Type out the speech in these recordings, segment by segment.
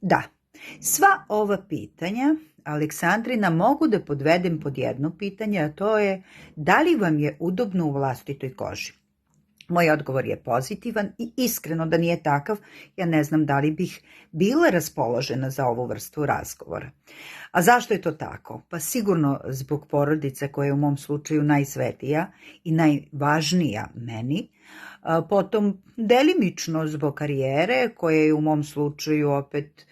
Da, sva ova pitanja, Aleksandrina, mogu da podvedem pod jedno pitanje, a to je da li vam je udobno u vlastitoj koži? Moj odgovor je pozitivan i iskreno da nije takav, ja ne znam da li bih bila raspoložena za ovu vrstu razgovora. A zašto je to tako? Pa sigurno zbog porodice koja je u mom slučaju najsvetija i najvažnija meni, potom delimično zbog karijere koja je u mom slučaju opet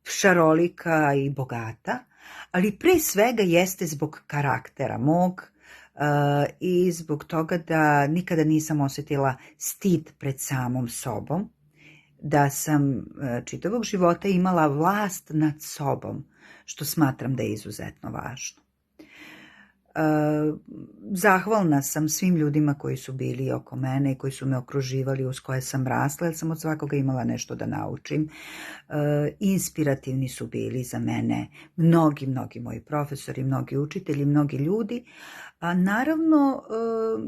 šarolika i bogata, ali pre svega jeste zbog karaktera mog i zbog toga da nikada nisam osetila stid pred samom sobom, da sam čitavog života imala vlast nad sobom, što smatram da je izuzetno važno. Zahvalna sam svim ljudima koji su bili oko mene i koji su me okruživali, uz koje sam rasla, jer sam od svakoga imala nešto da naučim. Inspirativni su bili za mene mnogi moji profesori, mnogi učitelji, mnogi ljudi. A naravno,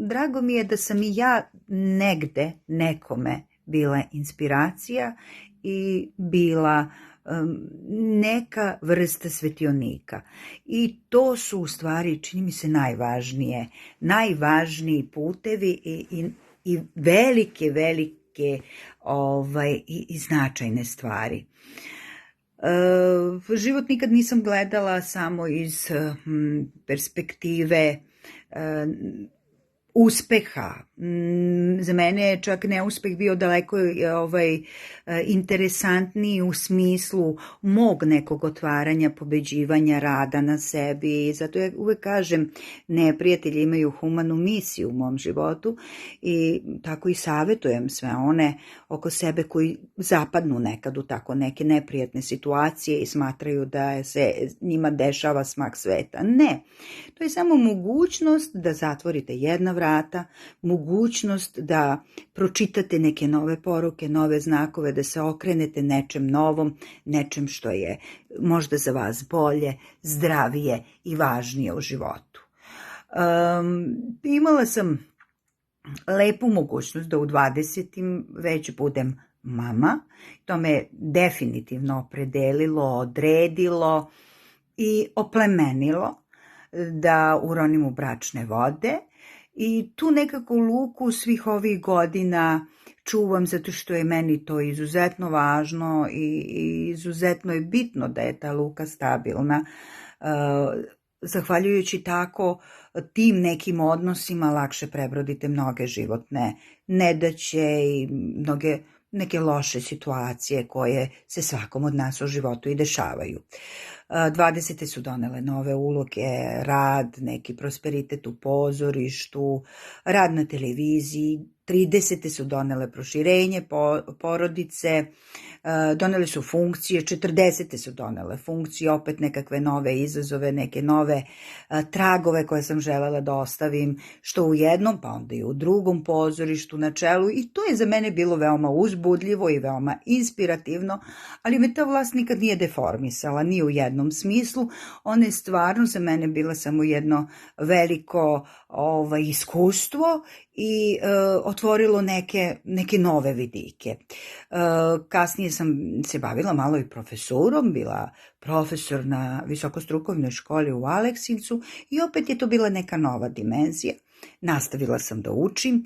drago mi je da sam i ja negde nekome bila inspiracija i bila neka vrsta svetionika. I to su u stvari, čini mi se, najvažniji putevi i velike i značajne stvari. Život nikad nisam gledala samo iz perspektive uspeha. Za mene je čak neuspeh bio daleko interesantniji u smislu mog nekog otvaranja, pobeđivanja, rada na sebi. I zato ja uvek kažem, neprijatelji imaju humanu misiju u mom životu i tako i savjetujem sve one oko sebe koji zapadnu nekad u tako neke neprijatne situacije i smatraju da se njima dešava smak sveta. Ne, to je samo mogućnost da zatvorite jedna vrata, mogućnost da pročitate neke nove poruke, nove znakove, da se okrenete nečem novom, nečem što je možda za vas bolje, zdravije i važnije u životu. Imala sam lepu mogućnost da u 20. već budem mama. To me definitivno opredelilo, odredilo i oplemenilo da uronim u bračne vode. I tu nekako luku svih ovih godina čuvam zato što je meni to izuzetno važno i izuzetno je bitno da je ta luka stabilna. Zahvaljujući tako tim nekim odnosima lakše prebrodite mnoge životne nedaće i neke loše situacije koje se svakom od nas u životu i dešavaju. 20. su donele nove uloge, rad, neki prosperitet u pozorištu, rad na televiziji. 30. su donele proširenje porodice, donele su funkcije, 40. su donele funkcije, opet nekakve nove izazove, neke nove tragove koje sam želela da ostavim, što u jednom, pa onda i u drugom pozorištu na čelu, i to je za mene bilo veoma uzbudljivo i veoma inspirativno, ali me ta vlast nikad nije deformisala, ni u jednom smislu. Ona je stvarno za mene bila samo jedno veliko iskustvo i otvorilo neke nove vidike. Kasnije sam se bavila malo i profesurom, bila profesor na visokostrukovnoj školi u Aleksincu i opet je to bila neka nova dimenzija. Nastavila sam da učim,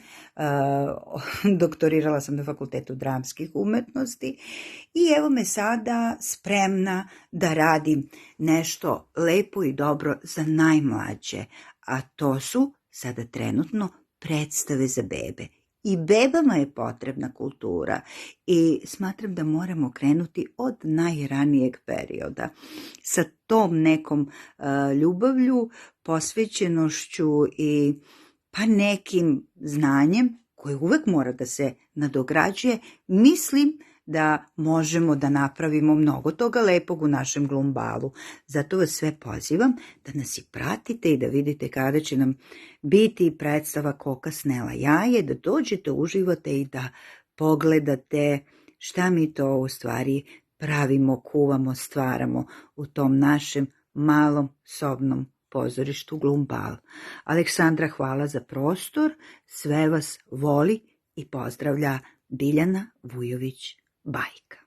doktorirala sam na Fakultetu dramskih umetnosti i evo me sada spremna da radim nešto lepo i dobro za najmlađe, a to su sada trenutno predstave za bebe. I bebama je potrebna kultura i smatram da moramo krenuti od najranijeg perioda sa tom nekom ljubavlju, posvećenošću i pa nekim znanjem koje uvek mora da se nadograđuje. Mislim da možemo da napravimo mnogo toga lepog u našem glumbalu. Zato vas sve pozivam da nas i pratite i da vidite kada će nam biti predstava Koka snela jaje, da dođete, uživate i da pogledate šta mi to u stvari pravimo, kuvamo, stvaramo u tom našem malom sobnom pozorištu Glumbal. Aleksandra, hvala za prostor, sve vas voli i pozdravlja Biljana Vujović Bajka.